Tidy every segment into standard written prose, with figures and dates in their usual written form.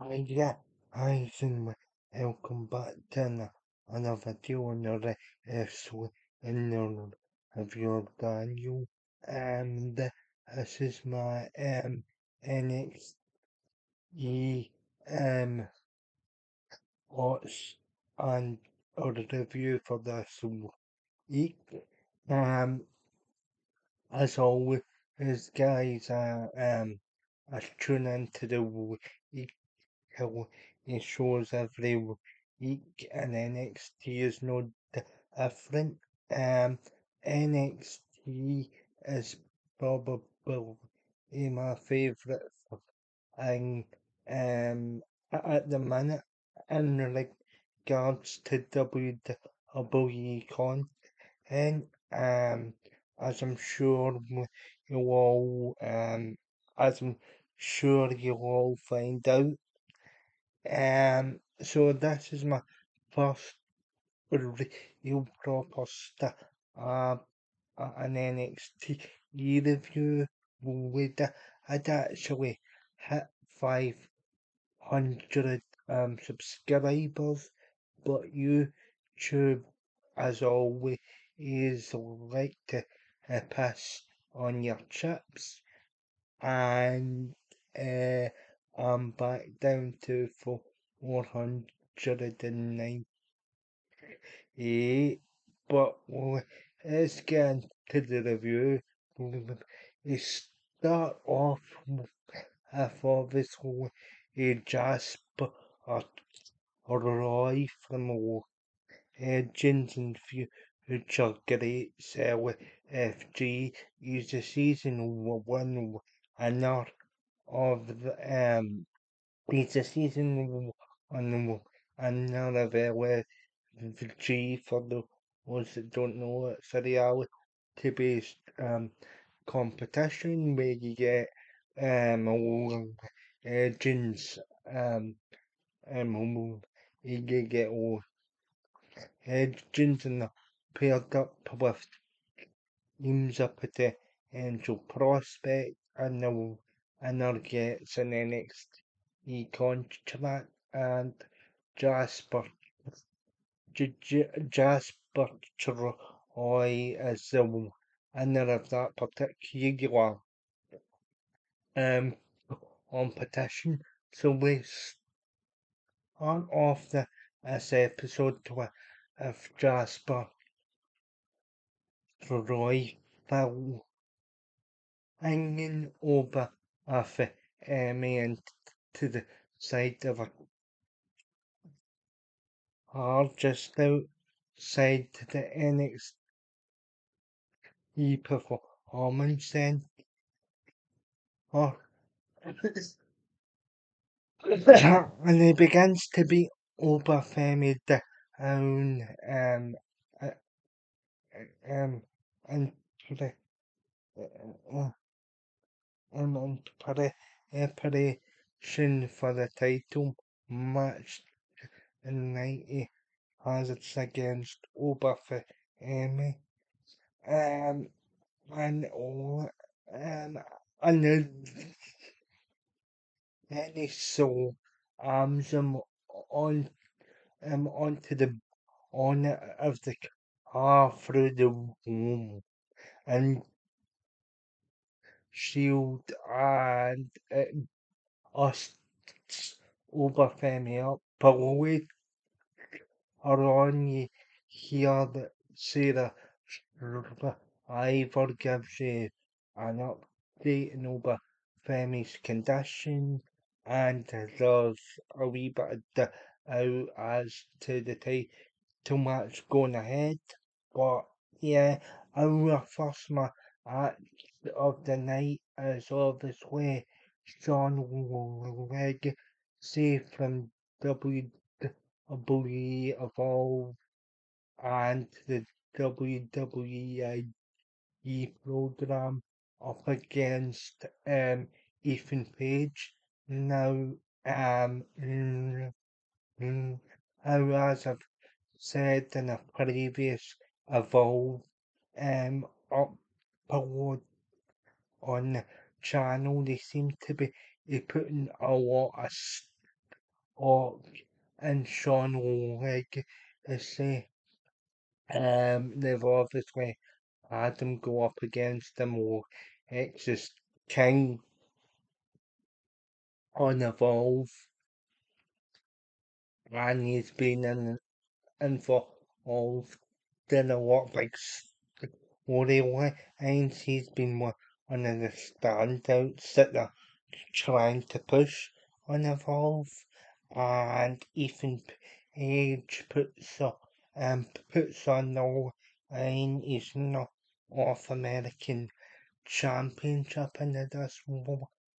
Yeah, hi, Zinma. Welcome back to another video on the episode in the review of Daniel. And this is my NXT watch and or the review for this week. Um, as always, guys, I tune into the week how it shows every week, and NXT is no different. Um, NXT is probably my favourite thing at the minute in regards to WWE content. As I'm sure you all as I'm sure you'll all find out. So this is my first real proper uh, an NXT review with I'd actually hit 500 subscribers, but YouTube, as always, is like to pass on your chips, and I'm back down to 498. But let's get into the review. We start off for this whole Jasper or Roy from Legends and Future Greats with FG. He's the season one winner of he's the season one winner of the G for the ones that don't know. It's a reality based competition where you get all agents you get all agents and they're paired up with teams up at the Angel Prospect, and they'll get an NXT contract, and Jasper Jasper Troy is the winner of that particular um competition. So we start off this episode of Jasper Troy fell hanging over of Amy and to the side of a car just outside the NXT performance center. And he begins to be overwhelmed down uh, um and the uh, in preparation for the title match in 90 as it's against Amy. Um and all and then he saw arms on onto the on of the car through the room and shield and us over me up. But wait around you hear that Sarah Ivor gives you an update over Femi's condition, and there's a wee bit of doubt as to the title match going ahead. But yeah, our first match of the night is obviously Sean Legacy from WWE Evolve and the WWE program up against Ethan Page. Now, as I've said in a previous Evolve upload on the channel, they seem to be putting a lot of or and Sean Legacy. They've obviously had them go up against them, or it's just King on Evolve, and he's been in for all did a lot like storylines. He's been one of the standouts that they're trying to push on Evolve, and Ethan Page puts on the line. He's not North American Championship, and it does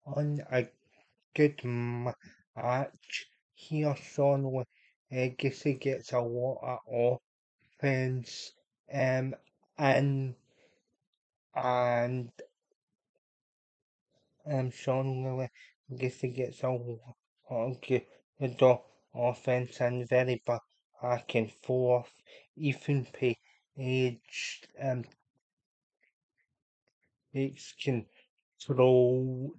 on a good match here. Sean Legacy gets a lot of offense, and and Sean Legacy gets a lot of good offense and very back and forth. Ethan Page takes control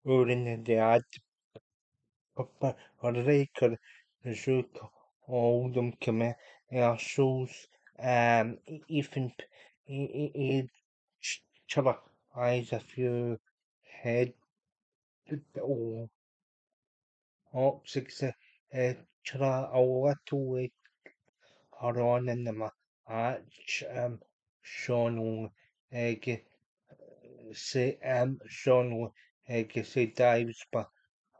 during the ad record should all them commercials. Even it tries a few head or optics try a little later on in the match. Sean Sean Legacy dives, but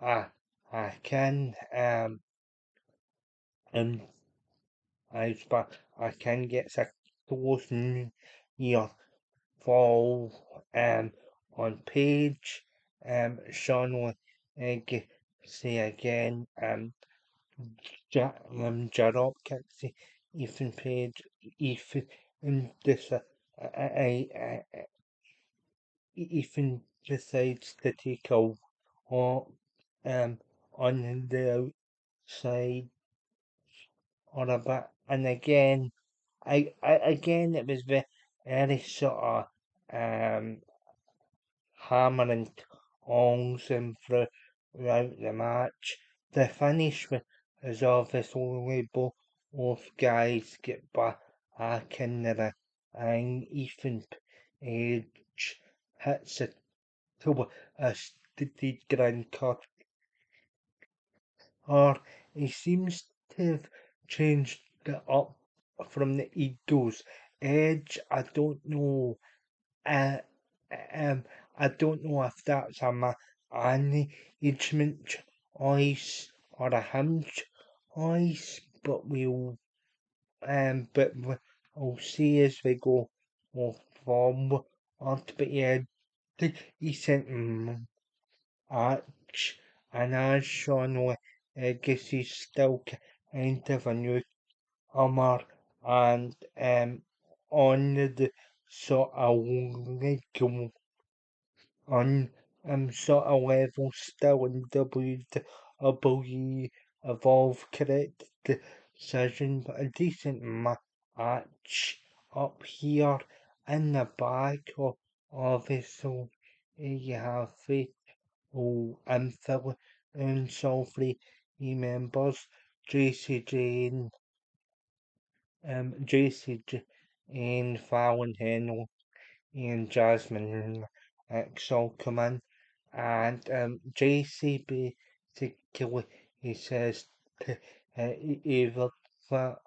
I I can um but I can get a close near fall on page Sean Legacy again Jarop kicks Ethan Page Ethan this Ethan decides to take a walk on the outside or a bit, and again again it was very sort of hammering tongs him throughout the match. The finish is obviously both guys get back in the ring. Ethan Page hits it to a steady ground cut, or he seems to have changed it up from the Eagles Edge. Uh, um, I don't know if that's a management choice or a him choice, but we'll see as we go forward. But yeah, he sent Arch, and as Sean Legacy still kind of a newcomer, and on the sort of legal on sort of level still in WWE Evolve correct decision, but a decent match up here in the back of it. So you have Faith and Phil and so three members, JCJ JCJ and Fallon Henley and Jasmine Exall come in, and JC basically he says to Eva that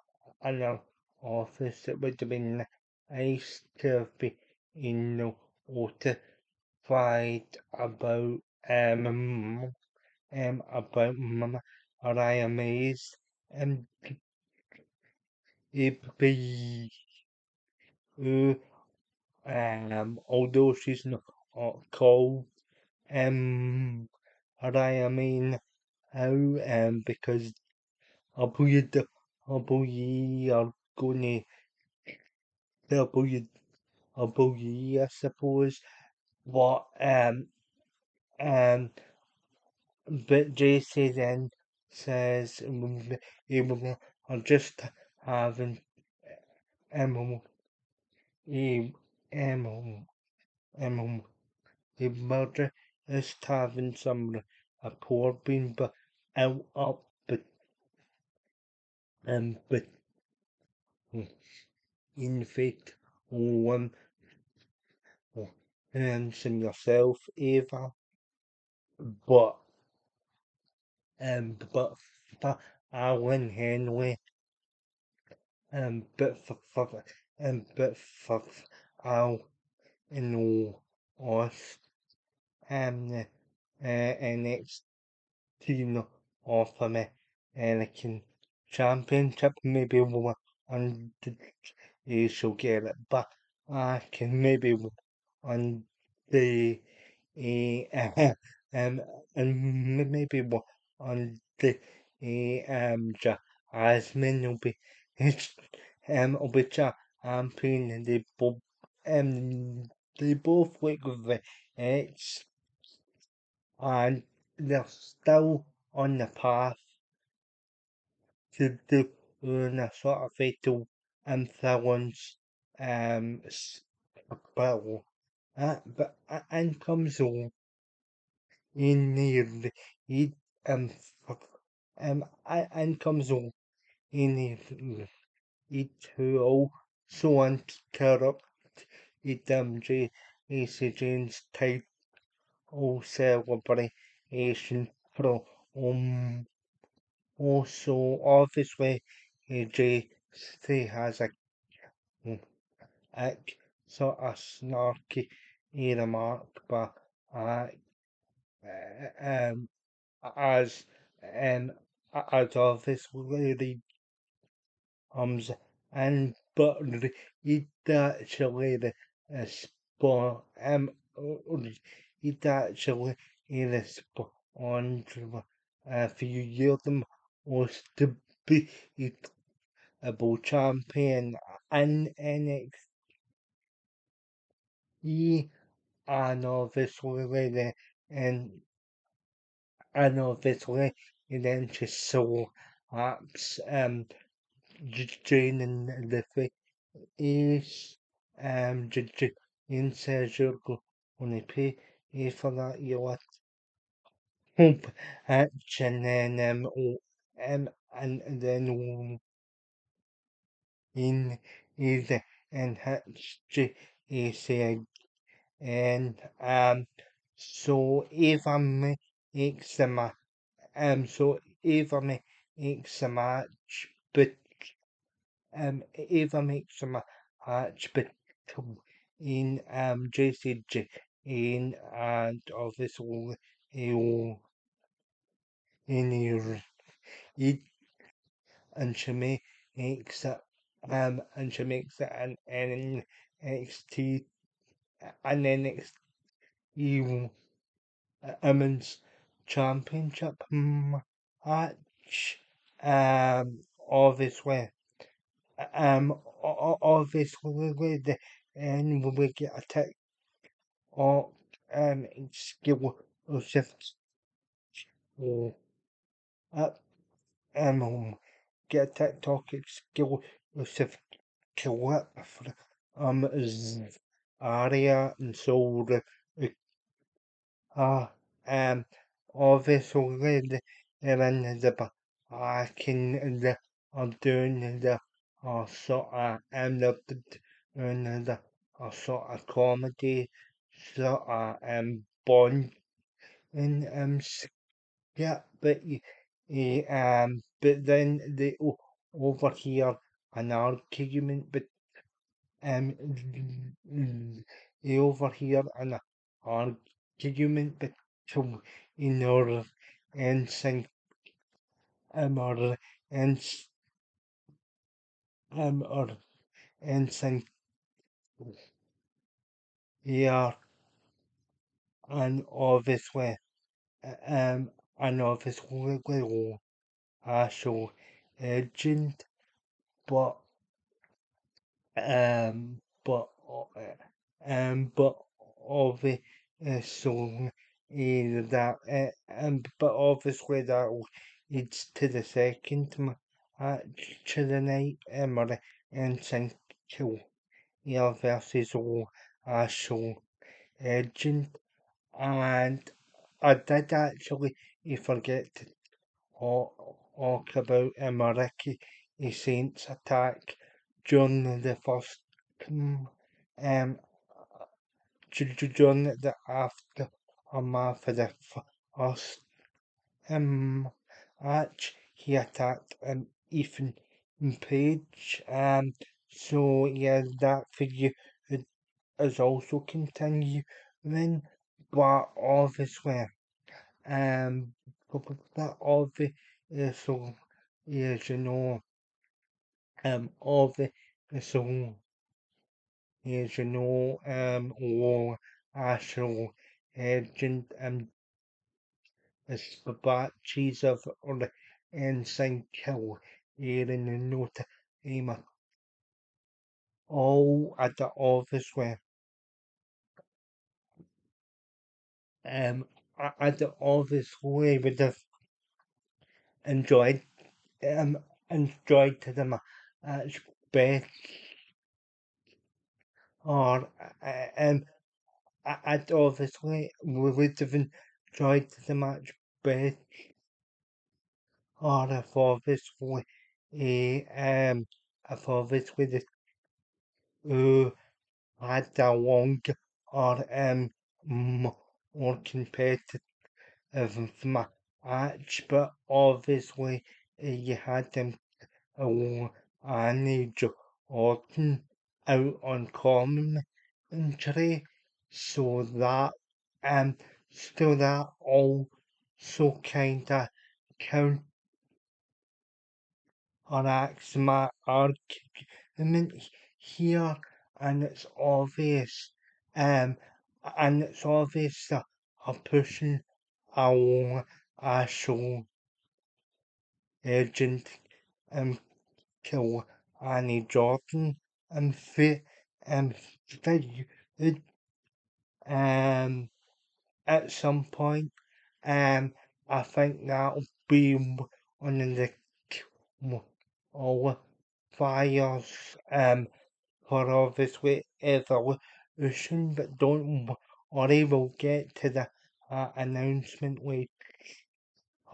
in her office it would have been nice to have been notified about Mariah May's um debut, although she's not called Mariah May now, because WWE are gonna WWE, I suppose. But um, but JC then says are just having um um um the murder is having some report being out up, but in fact, um, from yourself, Eva, but but for Alan Henley, but for Al and us, the NXT offer me Anakin Championship, maybe one you shall get it, but I can maybe on the uh, um maybe on the Jasmine will be will be champion and they both look the X and they're still on the path to do a sort of fatal influence battle. But and comes on in the it f- and comes on in the it who also interrupt it AC Jane's title celebration pro also obviously AJ has a sort of snarky remark but uh, um as um as obviously the and but it actually the spot it actually the spot on a few years them was to be it able champion in NXT and obviously the and and obviously and then just so apps joining the is in Sergio only pay for that you let hope action and and then in is and hatch is and so if I makes the so if I makes the match but Eva makes some hatch but in JCG in and obviously you in your it and makes it and she makes it an NXT an NXT Women's Championship match obviously obviously the and we get a tick or skill or shift or up get a TikTok skill or shift clip for is Aria and so the uh obviously they're in the back in the doing the sort of doing the sort of comedy sort of bond and yeah but then they overhear an argument but um they overhear an argument between in order and sing or and or and sing yeah and obviously um and obviously so urgent but but but obviously so that but obviously that leads to the second match to the night or and Kill yeah versus so urgent and I did actually forget talk about Ricky Saint's attack during the first um during the aftermath of the first match. He attacked Ethan Page. So yeah, that figure is also continuing, but obviously um but obviously so yes, you know obviously so yes, you know or actual agent is the batches of the insane kill here in the note aim all at the office where at the office where would have enjoyed um enjoyed them as best or at office where we would have enjoyed the match best or if office where if office with it had a long or more competitive match, but obviously you had them and Jordan out on common injury, so that um so that also kinda counteracts my argument here, and it's obvious um that I'm pushing our actual agent um kill Annie Jordan and fit fit um at some point. Um I think that'll be one of the fires for obviously evolution, but don't worry, we'll get to the announcement later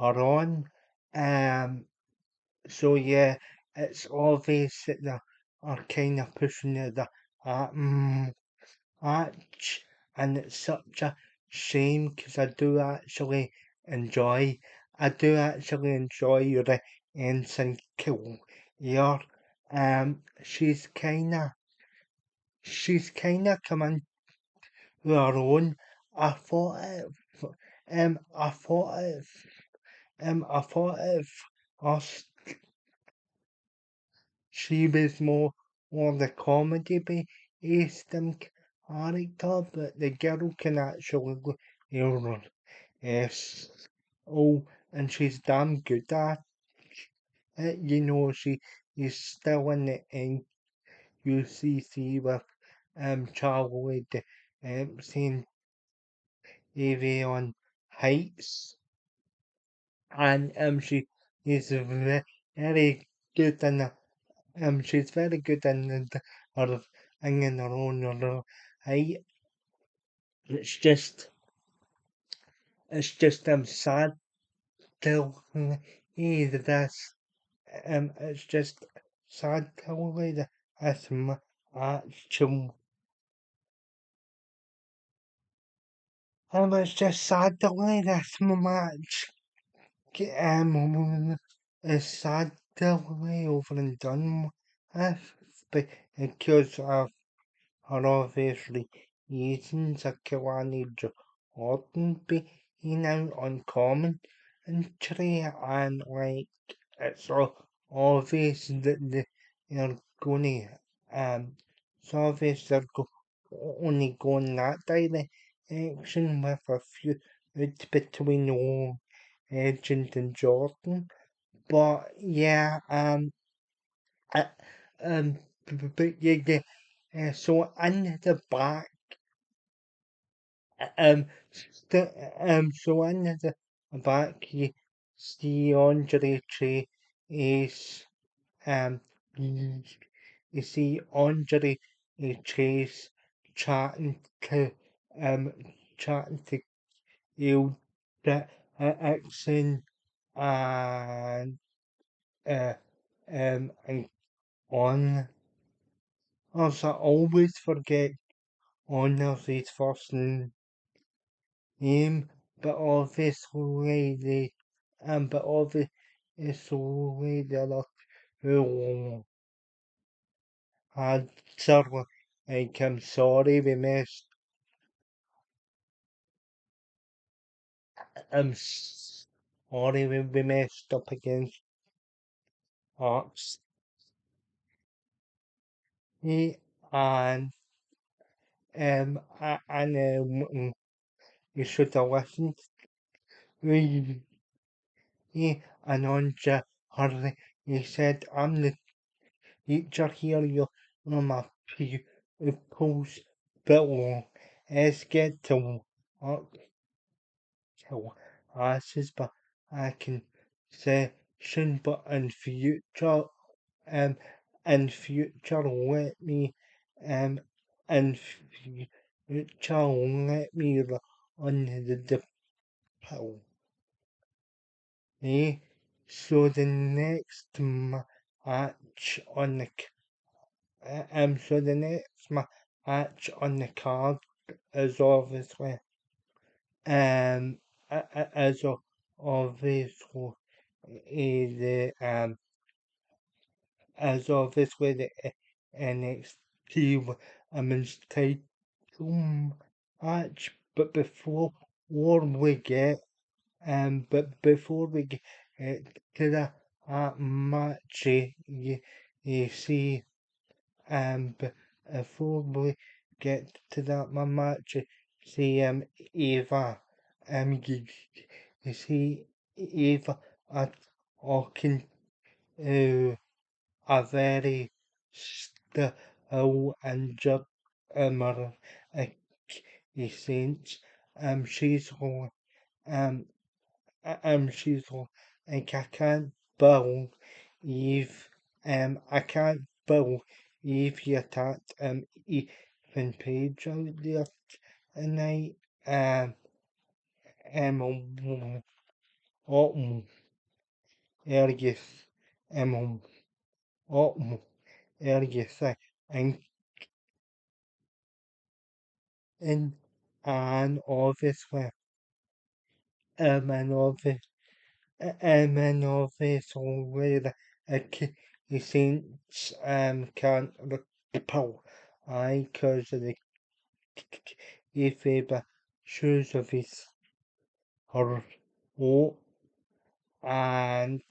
on. Um So yeah, it's obvious that they are kind of pushing the match, and it's such a shame because I do actually enjoy the ensign kill here. She's kinda coming to her own. I thought it, I thought it first she was more the comedy based character, but the girl can actually go here. Yes. Oh, and she's damn good at it. You know, she is still in the UCC with Charlie the St. Avion Heights, and she is very good in she's very good in her in her own right. It's just sad till this it's just sad till the as actual it's just sad till this match is sad till over and done with because of are obviously using Zakirani Jordan being out on common injury and like it's obvious that they're going it's obvious they're only going that direction with a few between Agent and Jordan. But yeah, uh, um, but yeah, so in the back, so in the back, you see Andre Trey is, um, you you see Andre Chase chatting to, um, chatting to you, that accent. and uh, and on us, I always forget Honor's first name, but obviously but obviously the other who had certainly, like, I'm sorry we messed, sorry we messed up against Hearts. And you should have listened. We, and on Harley, he said, I'm the teacher here, you're my pupils, but let's get to work till asses, but I can session, but um, in future, let me, um, in future, let me on the pill. Eh? So the next match on the so the next match on the card is obviously is obviously the is obviously the NXT Women's Title match. But before we get before we get to the match, you see, before we get to that match, see, Eva, you, you see, Eva at talking to a very still injured Mariah, Saints. She's um she's like, I can't believe I can't believe you attacked Ethan Page out there tonight. Um Ergis um Ergis and in and obviously and obviously and obviously the Saints can't repel cause of the kayfabe shoes of his her oh, and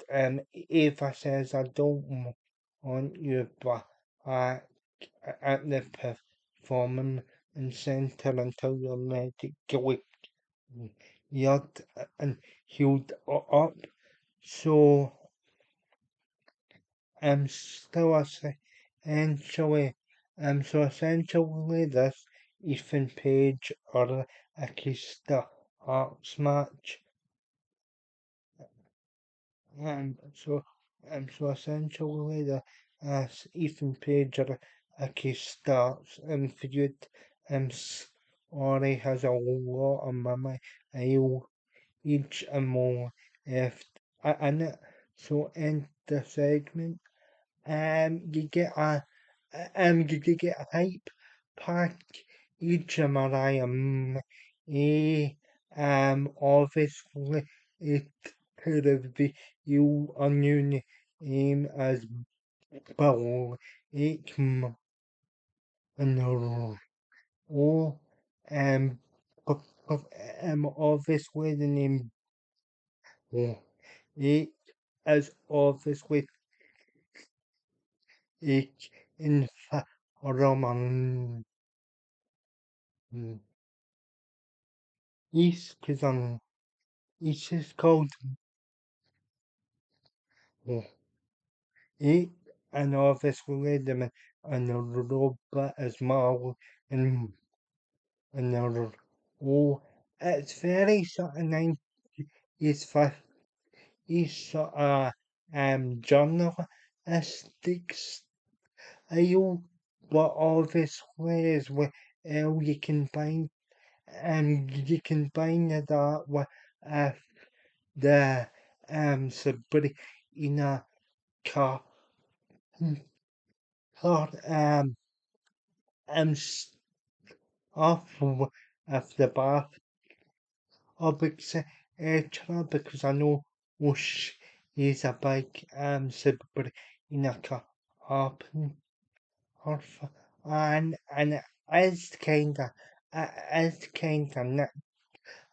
Eva says, I don't want you back at the performance center until you're medically healed and healed up. So still essentially essentially this Ethan Page or Akista Arts match. So essentially the Ethan Page or Akista feud already has a lot of my each and more left in it. So in the segment you get a hype pack each of Mariah. Obviously it could have been you a new name as Bill Aikman and oh but, obviously the name oh, it is obviously it in Roman East because East is called oh, it and obviously them and the robot as well and another oh it's very sort of nice it's for it's sort of journalistic style but obviously as well you can find that with the somebody in a car, car, s- off of the bath because I know Wush is a big super in a car open orphan and it's kinda not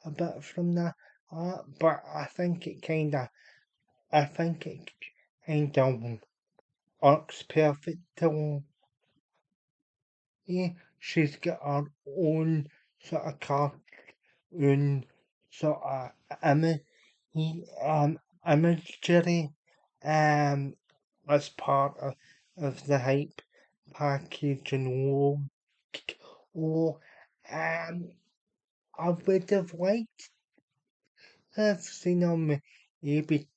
a bit from that but I think it kinda works perfect to yeah, she's got her own sort of cartoon sort of image imagery um as part of the hype package and all. Oh, um, I would have liked to have seen them maybe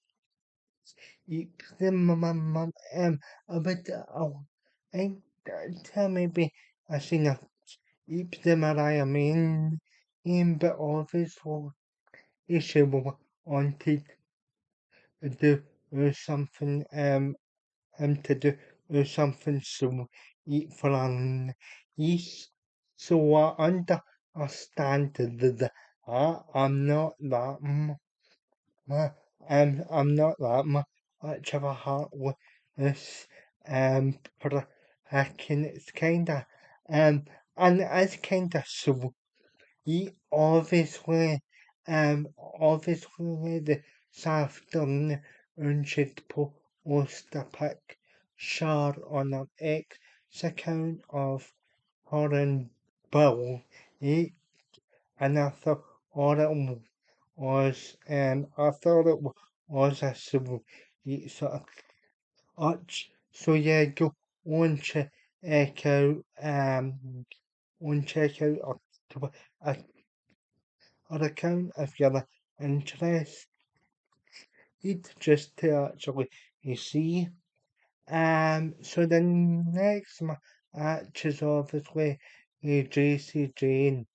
eat them, I would, I tell maybe I seen a eat them Mariah but obviously she wanted to do something, to do something so eat for an eat. So I understand I'm not that I'm not that much of a heart with this for hacking. It's kinda and it's kinda so obviously, obviously this afternoon should post a picture on an X account of her and Bill, eh? And I thought all it I thought it was a civil sort of arch. So yeah, go on check out our, our account if you're interested just to actually see. So the next match is obviously JC Jane.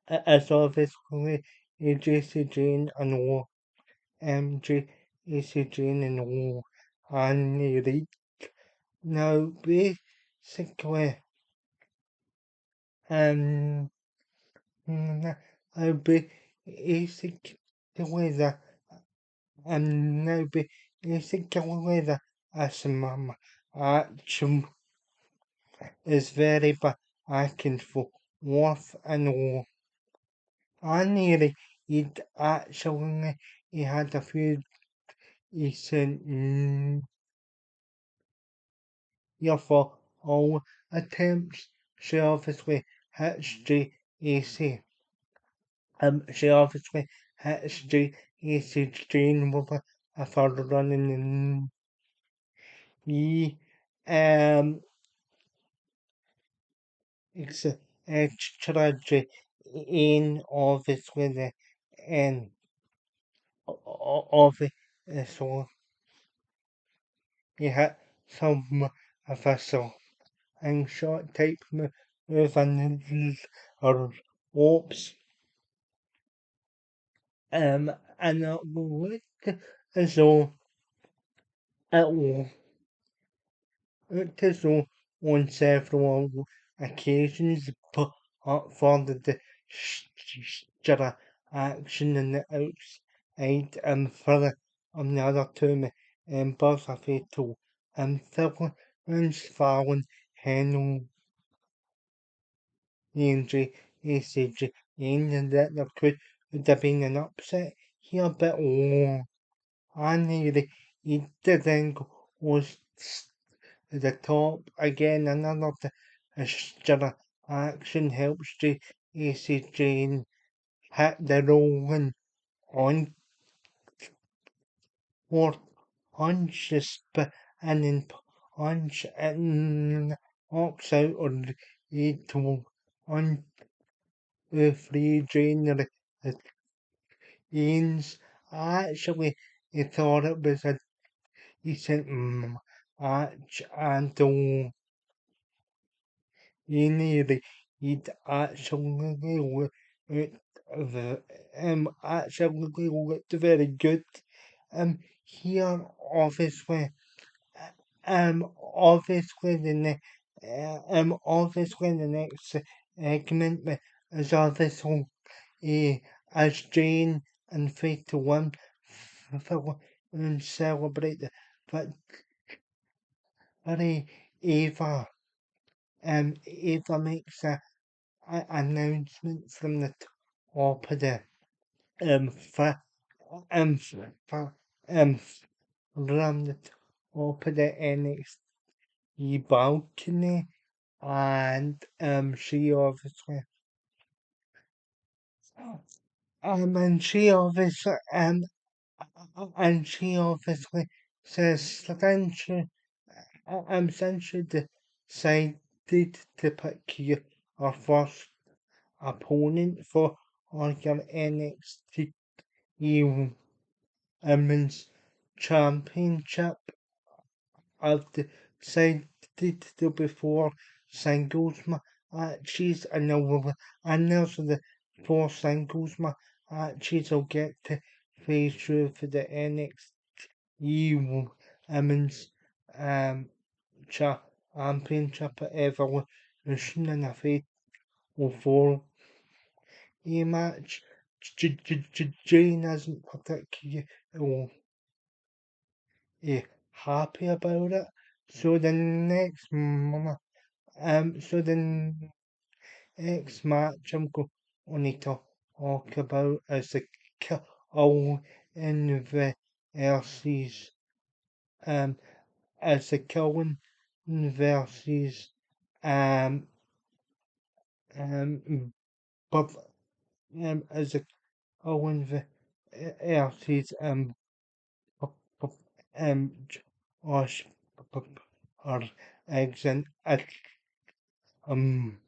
It's obviously JC Jane and JC Jane and Reed. Now basically, um, I'll be basically the now basically the asthma action is very back and forth and he actually he had a few decent for all attempts. She obviously hits GAC. She obviously hits GAC Jane with a third running in he it's a tragedy in obviously the end of it. So he had some official and short type move and or ropes. And it looked as though it looked as though on several occasions put up for the action and the outside and further on the other two members of fatal influence following Henry injury ECG and that there could have been an upset here but and he didn't go to the top again another extra action helps ECG hit the rolling on or punches and then punch and knocks out on the to on the free drain Ian's actually he thought it was a decent match and he'd actually looked the actually looked very good here obviously, obviously the next segment is obviously as Jane and Faith to win and celebrate the victory. Eva, Eva makes a announcement from the top of the fa, fa, from the top of the NXT balcony, and she obviously and she obviously and she obviously says since she decided to pick you our first opponent for your NXT Women's Championship, I've decided to before singles matches and there's the four singles matches I'll get to face you for the NXT Women's um, Championship at Evolution in a fatal four match. Jane isn't particularly happy about it. So the next next match I'm going to talk about is the Kill in versus as the Killing versus um but as a Killing versus Josh or eggs and um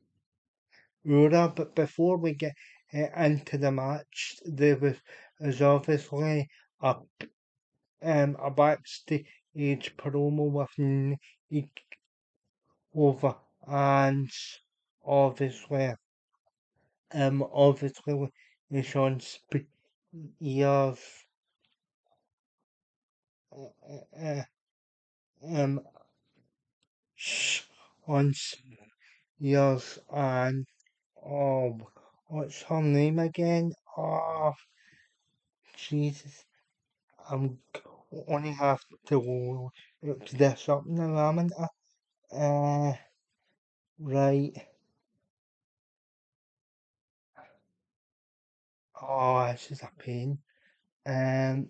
Ura, but before we get into the match, there was obviously a backstage promo with Nick over and obviously obviously with Sean Spears uh, um on Spears and oh what's her name again? Oh Jesus. I'm only have to look this up now, haven't I? Right. Oh, this is a pain. Um,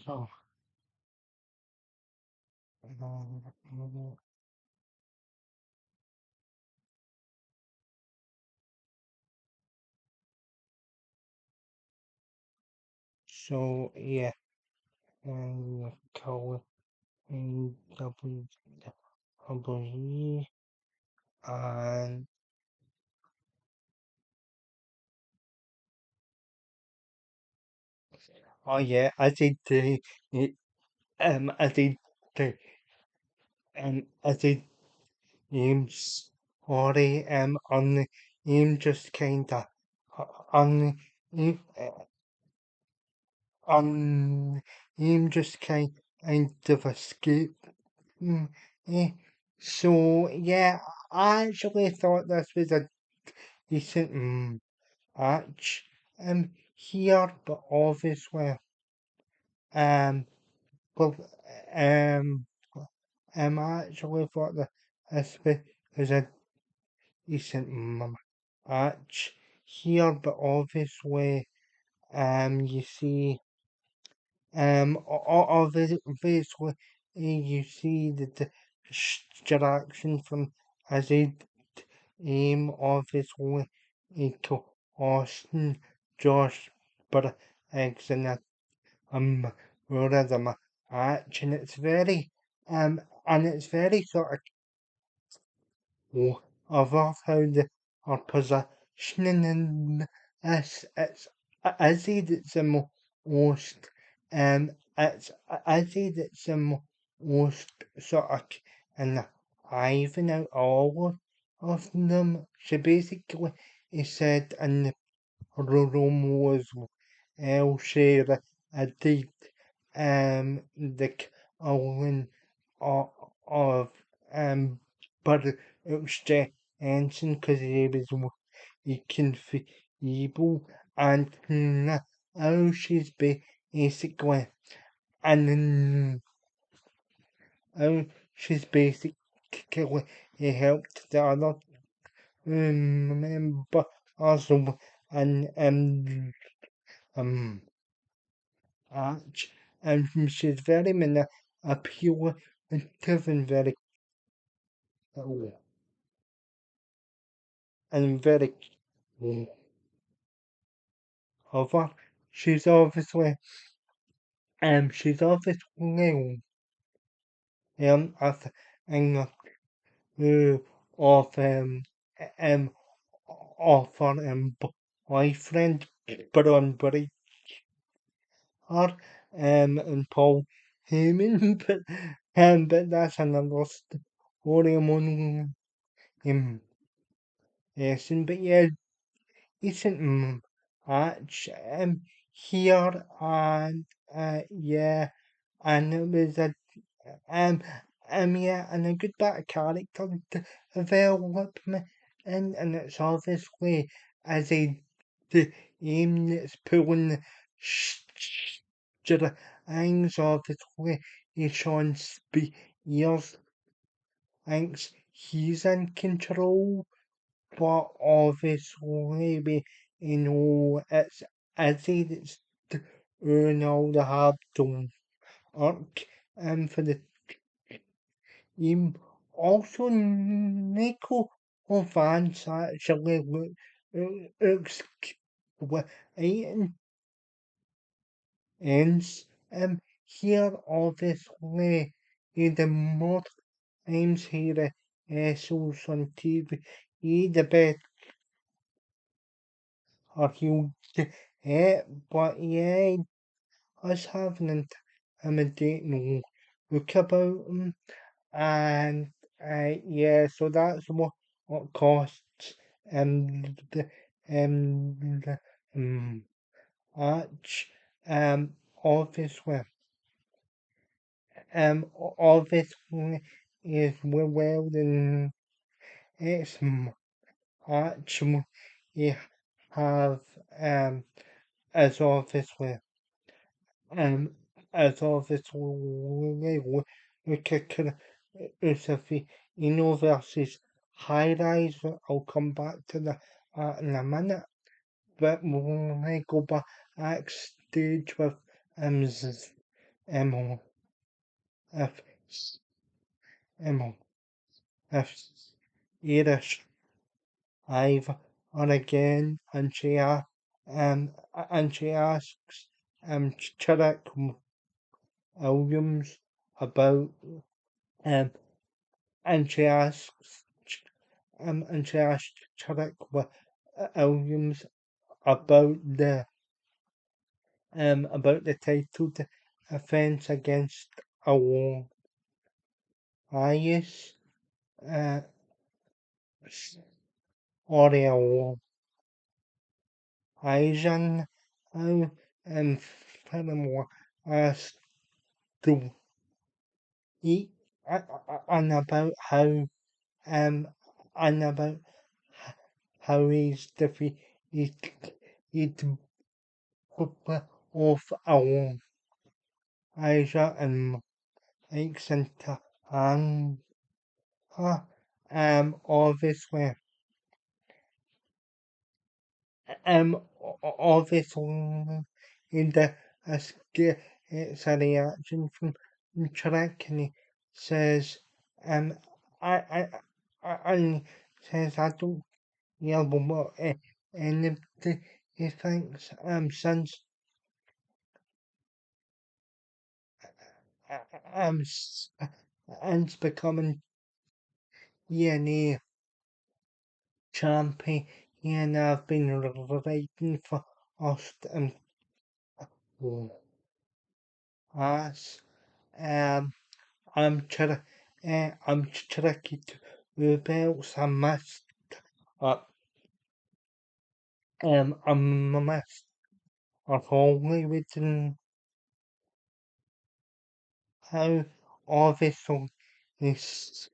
so, so yeah, call in WWE and oh yeah, I did I did the I did sorry on the just kinda on the on just kind of escape. Mm, eh. So yeah, I actually thought this was a decent match here, but obviously um but um I actually thought that this was a decent match here, but obviously you see obviously you see the distraction from Azid aim obviously to Austin Josh but in a rhythm match and it's very sort of of how they are positioning in this. It's Izzy that's the most it's Izzy that's the most sort of and Ivan out all of them. She basically he said in the promo as well, share a date the killing of but it was the Ensign because he was weak and feeble and now she's basically and she's basically helped the other member also and um arch and she's very manipulative and very and very clever. She's obviously she's obviously as in of um of her boyfriend Braun Breaker and Paul Heyman but that's another story among him but yeah isn't much here and yeah and it was a Um, yeah, and a good bit of character development, and it's obviously as the aim that's pulling the strings, obviously, is Sean Spears thinks he's in control, but obviously it's Izzy that's doing all the hard work for the also, Nico Vance actually looks great ends here obviously the more times he wrestles on TV, the better he'll get. But yeah, us having an intimidating look about him. And yeah, so that's what costs the the arch obviously obviously is well then it's arch you have as obviously um as obviously look at Usafi versus High Rise. I'll come back to that in a minute. But when I go backstage with um if um if Irish I've on again and she asks Chirac Williams about um and she asks and she asked Chirac Williams about the title offence against Elias uh, or Asian and furthermore asked to eat and about um and about how he's defeated of our Asia and makes into and obviously obviously in the it's a reaction from Shrek and he says I I and says I don't hear what any of the he thinks since and becoming DNA champion and I've been writing for us and us um I'm tricky who belts uh, I missed Hollywood and how obviously this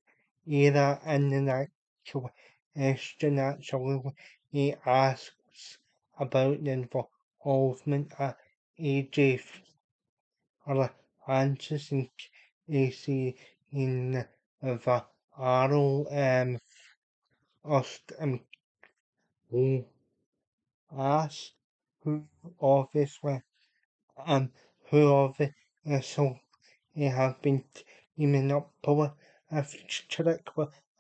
era and the actual question actually he asks about the involvement of AJ or Francis and Casey in the Arrow Ost who asked who obviously um who obviously so they have been teaming up with Trick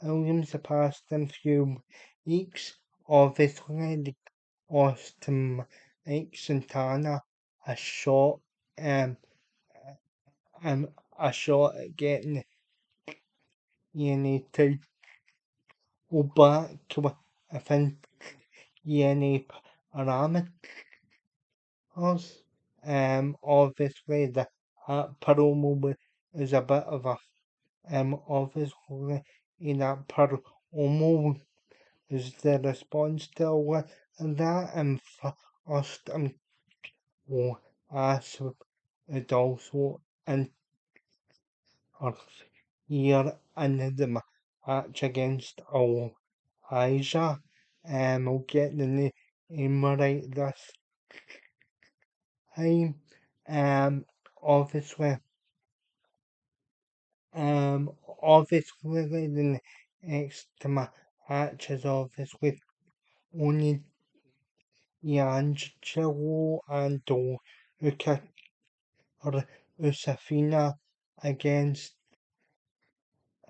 Williams the past few weeks. Obviously, the Austin Mike Santana a shot um, a shot at getting United back with I think ENA parameters. Obviously the promo is a bit of a obviously in that promo is the response to that first will ask it also in or here in the match against Elijah. We'll get the name right this time. Obviously, obviously the next match is obviously only D'Angelo and Uka or Usafina against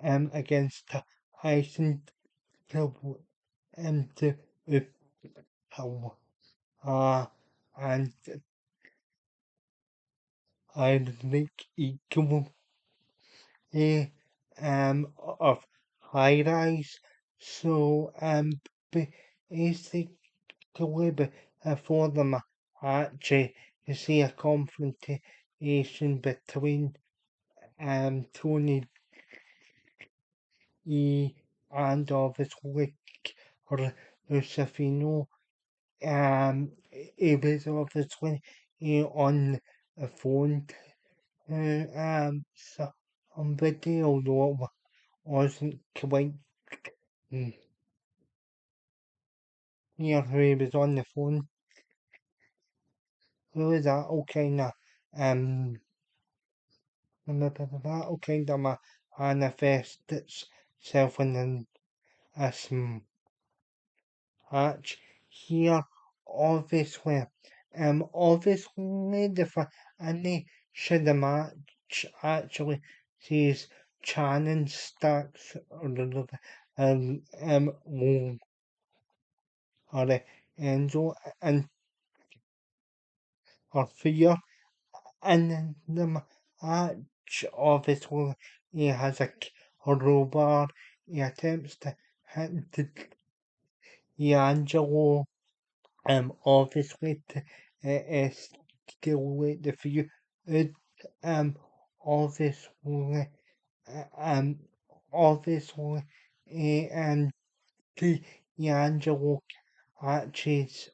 against Tyson to uh, and I think equal of high rise. So basically before the match you see a confrontation between Tony E and obviously or Josefino. He was obviously on the phone to somebody, although it wasn't quite mm, clear who he was on the phone. Who is that? All kind of that all kind of manifest itself in a match here. Obviously, obviously any should the match actually sees Channing stacks low or the Enzo and or fear and the match obviously he has a robot. He attempts to hit D'Angelo obviously to escalate the feud. Um, obviously, uh, um, obviously, and D'Angelo catches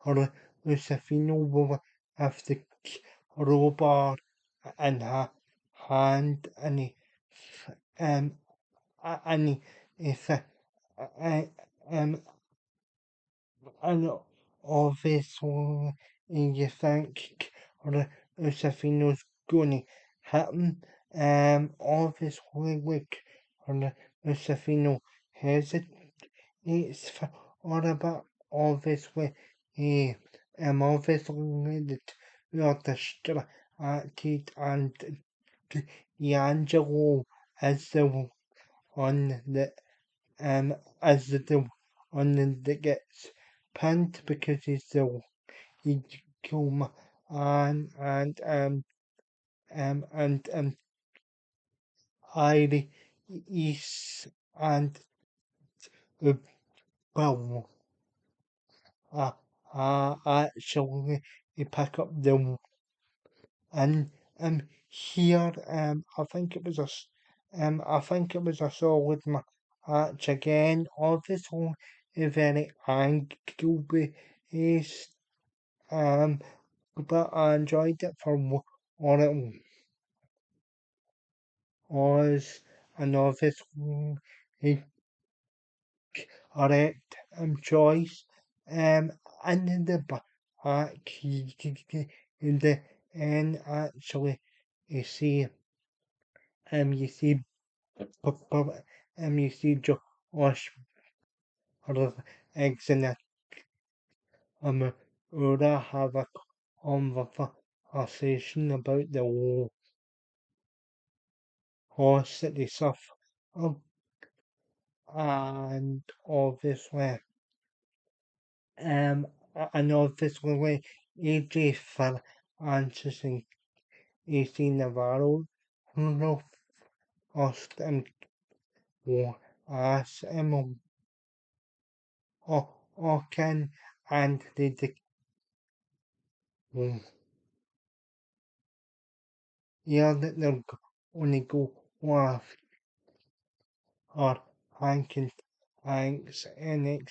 or Lucifino will have the crowbar in her hand and he um and he is um and obviously you think or Josefino's gonna happen. Obviously like or Josefino hesitates for or about obviously obviously the two are distracted and D'Angelo is the one that as the one that gets pinned because he's the equal man and I is and uh, well actually he pick up the and here I think it was I think it was a solid match again. Obviously, a very angle based, um, but I enjoyed it for what it was, and obviously a correct choice. And in the back, in the end, actually, you see, you see, you see Josh sort of eggs in it, Ura have a conversation about the horse that they suffer, and obviously, um, and obviously, AJ Francis and AC Navarro, who lost and as Orkan, and mm, yeah, that they'll only go off or Hankin Hanks NXT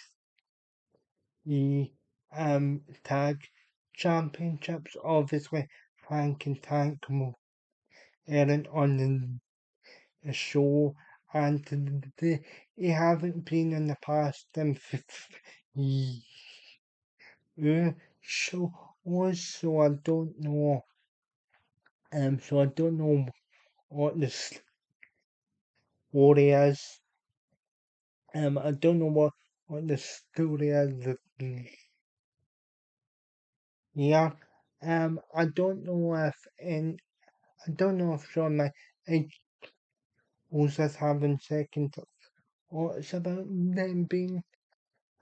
tag championships. Obviously, Hank and Tank will aren't on the show, and they haven't been in the past shows, so I don't know. So I don't know what the story is. I don't know what the story is. Yeah. I don't know if in I don't know if Shawn was just having second thoughts about them being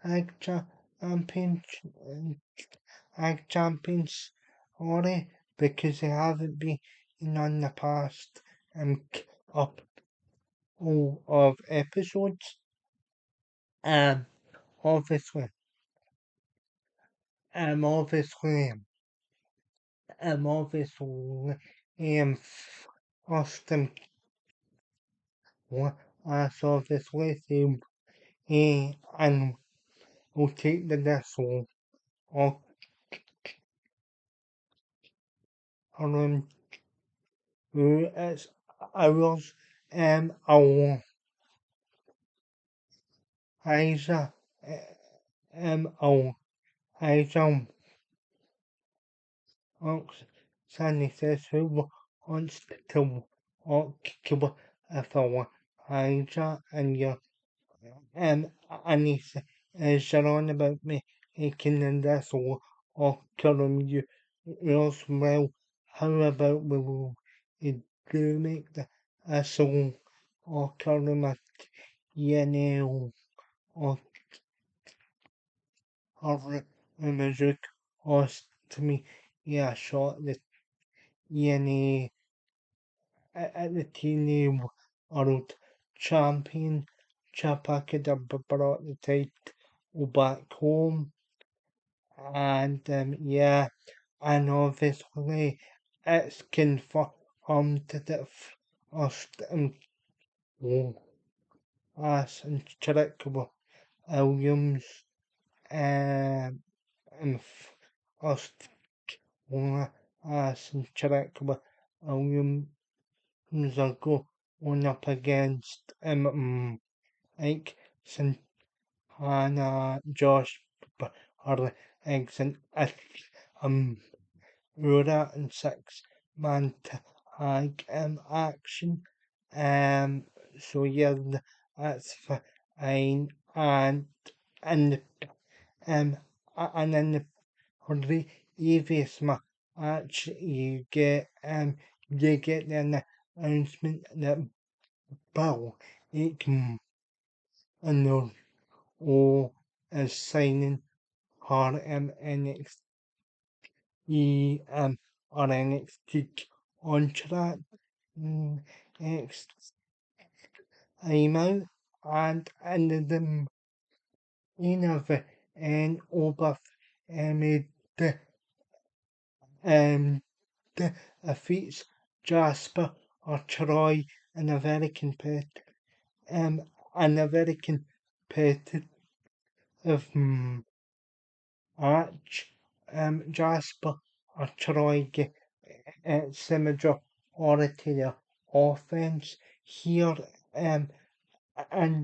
ag champions, ag champions, already because they haven't been on the past up all of episodes. Um, obviously, obviously, obviously, Austin as obviously and will take the vessel of Alan who is ours our Asia our Asia Ox Sandy says who wants to kill if our Asia and your and he says on about me taking the vessel or killing you else well how about we will do make the asshole or killing a TNA or music or to me yeah shot the TNA at the TNA World Champion Chapaka brought the title back home and yeah and obviously it's confirmed that first Ass and Trick Williams um, and first Ass and Trick Williams are going up against Ike Santana, Josh Exon, Rhoda and six-man tag action. Um, so yeah, that's fine. And um, and then for the previous match, you get the announcement that Bill Aikman and the O is signing her or NXT contract next time out and the of and over the um the defeats Jasper or Troy and a very um, and a very competitive match. Jasper or Troy get some majority the offense here and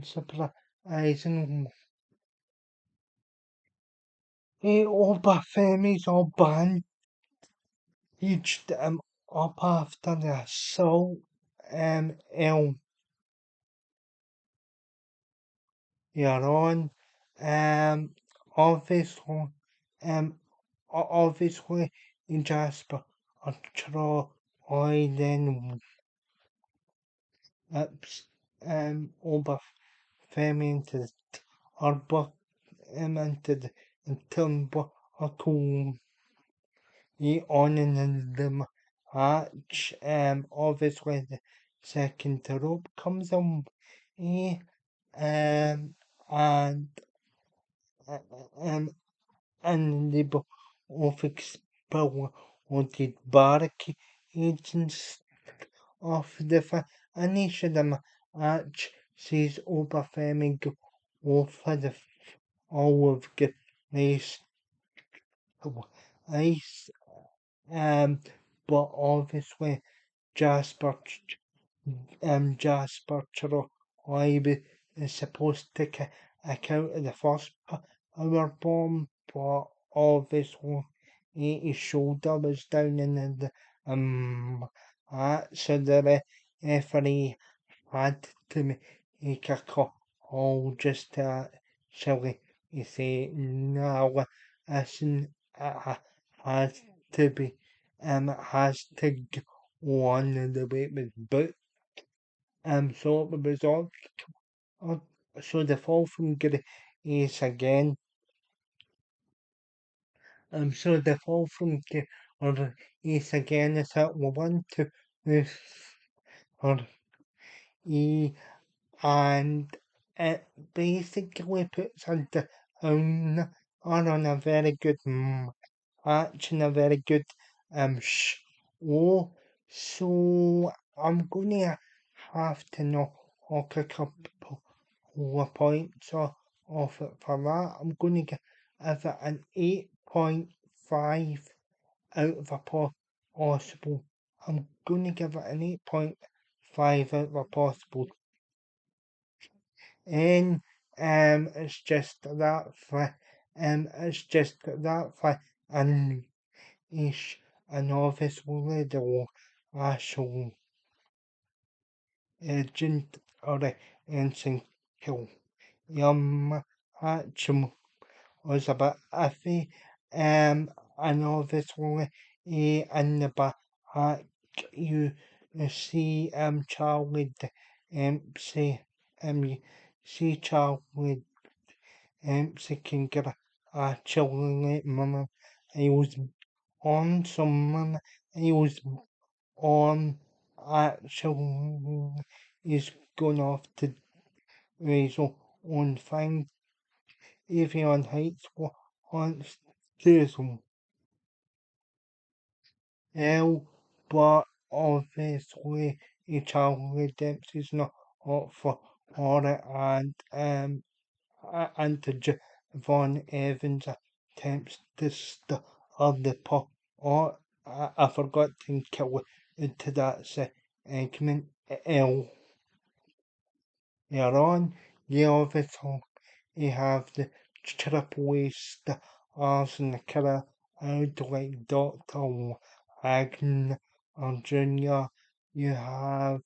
surprising Obafemi's all banned each up after the assault el Yaron obviously obviously in Jasper or Troy then ups Obafemi into the Arbor into the Timber or cool on in the match. Obviously the second rope comes on, eh, um, and uh, um, and the both expel or the barrack agents of the finish of the match sees Oberfemi go over the all of the race ice but obviously Jasper Jasper Troy is supposed to account of the first power bomb, but obviously his shoulder was down in the so the referee had to make a call just to silly. You say no, listen, has to be has to go on the way it was booked. So it was all so the fall from grace again. So the fall from grace again is that we want to move or e and it basically puts us down on a very good match and a very good show. So I'm gonna have to knock a couple of points off it for that. I'm gonna give it an 8.5 out of a possible. I'm gonna give it an 8.5 out of a possible. And it's just that it's just that and ish and obviously the actual agent or the ancient kill. Actually was a bit iffy. And obviously in the back you see Charlie say you see Charlie can get a chilling moment. He was on someone. He was on actually. He's going off to raise on fine. If on heights wants to some hell, but obviously a child redemption is not up for order and to Von Evans attempts to stop the pot. Or I forgot to kill into that segment. L. You're on. You obviously you have the triple A stars in the killer out like Doctor Agnew or Junior. You have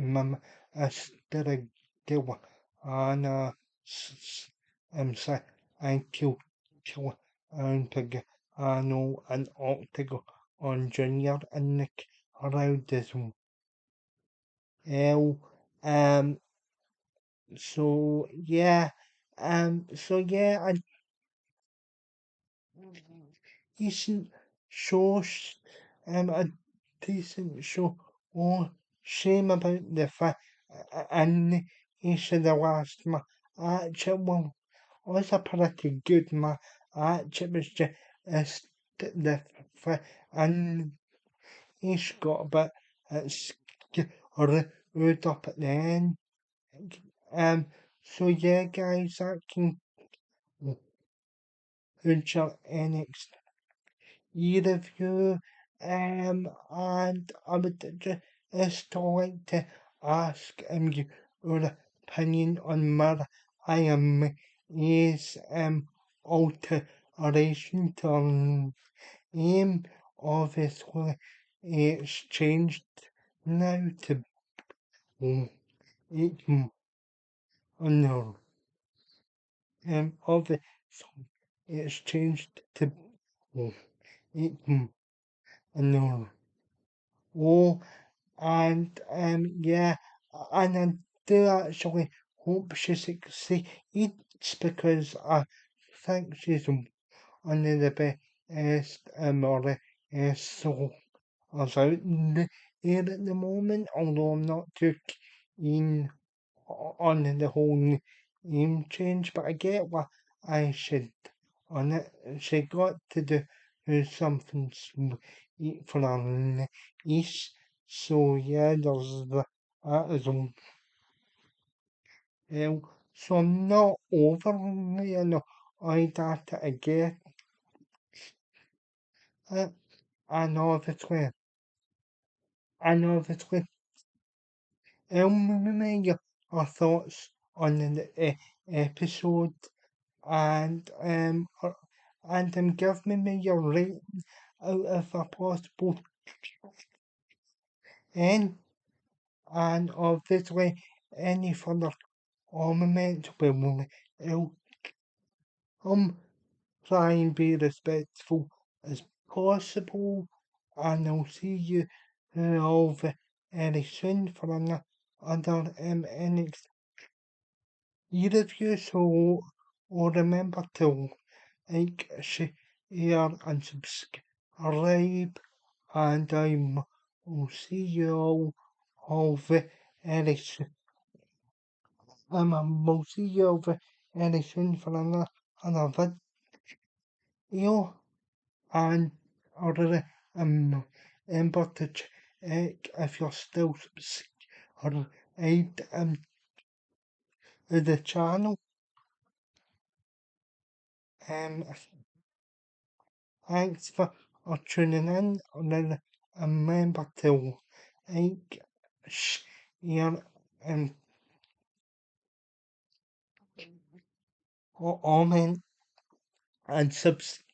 Mr. Gill and say and kill and to Arnold and Octagon on Junior and Nick around as well. So yeah, I decent show, a decent show. Oh, shame about the fact, and he should have last match. Well, was a pretty good match. It was just the fact, and he's got a bit. It's or out up at the end. So yeah, guys, that concludes your NXT review. And I would just like to ask your opinion on Mariah's alteration to her name. Obviously, it's changed now to it no. Obviously, it's changed to it no. Oh, and yeah, and I do actually hope she succeeds because I think she's one of the best so as out there at the moment, although I'm not too keen on the whole name change, but I get what I should on it. She got to do something sweet for her niece. So yeah, there's that as well. So I'm not over, I that I get it. And obviously, and obviously, tell me your thoughts on the episode and give me your rating out of a possible 10, and obviously any further comments will try and be respectful as possible, and I'll see you all very soon for another NXT review. So remember to like, share, and subscribe, and I will see you all very soon. We'll see you very soon for another video, and or remember to check if you're still subscribed to the channel. Um, Thanks for tuning in, and remember to like, share, and comment, and subscribe